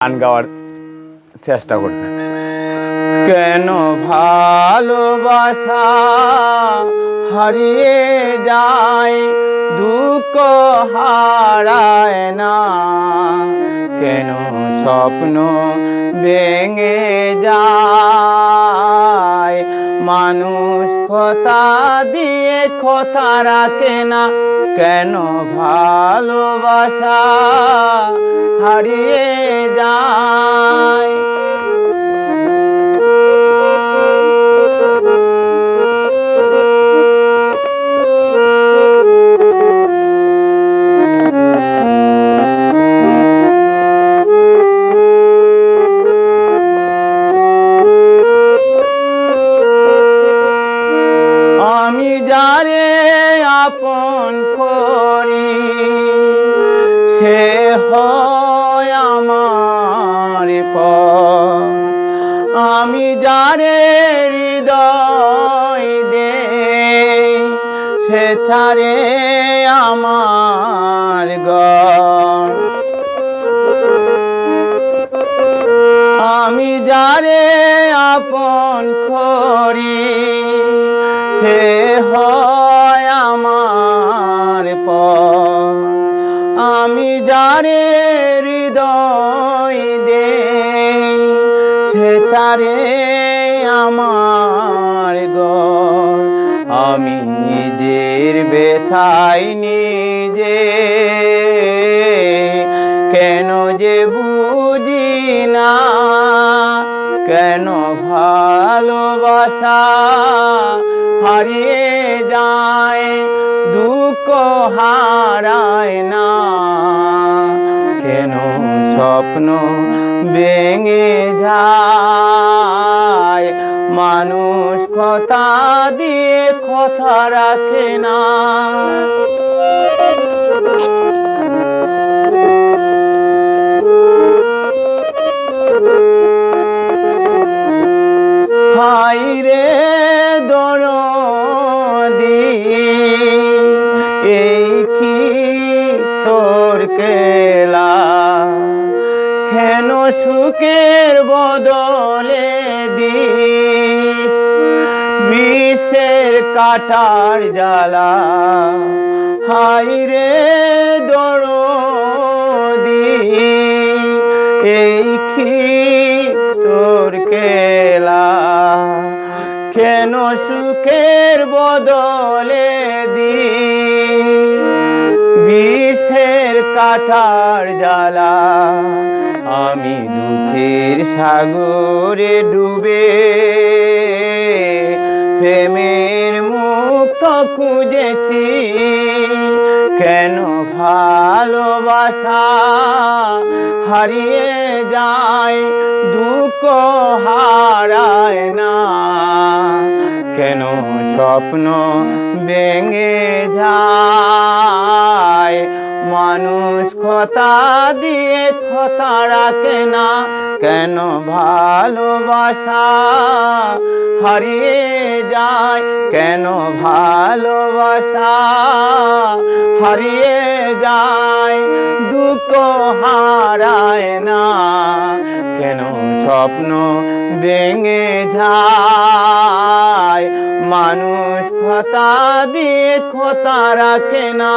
গান গাওয়ার চেষ্টা করছে। কেন ভালোবাসা হারিয়ে যায়, দুঃখ হারায় না, কেন স্বপ্ন ভেঙে যায়, মানুষ কথা দিয়ে কথা রাখে না, কেন ভালোবাসা হারিয়ে যায়। আমি যারে আপন করি সে হয় আমার পর, আমি যারে হৃদয় দেই সে ছাড়ে আমার ঘর, আমি যারে আপন করি সে হয় আমার পর, আমি যারে হৃদয় দেই সে ছাড়ে আমার ঘর, আমি নিজের ব্যথায় নিজে কেন যে বুঝি না, কেন ভালোবাসা হারিয়ে যায়, দুঃখ হারায় না, কেন স্বপ্ন ভেঙে যায়, মানুষ কথা দিয়ে কথা রাখে না। হাই রে দরদি এই কি তোর কেলা, কেন সুখের বদলে দিস বিষের কাটার জ্বালা, হাই রে দরদি এই কি তোর কেলা, কেন সুখের বদলে দি বিষের কাটার জ্বালা, আমি দুঃখের সাগরে ডুবে প্রেমের মুক্ত খুঁজেছি, কেন ভালোবাসা হারিয়ে যায়, দুঃখ হারায় না, কেন স্বপ্ন ভেঙে যায়, মানুষ কথা দিয়ে কথা রাখে না, কেন ভালোবাসা হারিয়ে যায়, কেন ভালোবাসা হারিয়ে যায়, দুঃখ হারায় না, কেন স্বপ্ন ভেঙে যায়, মানুষ কথা দিয়ে কথা রাখে না।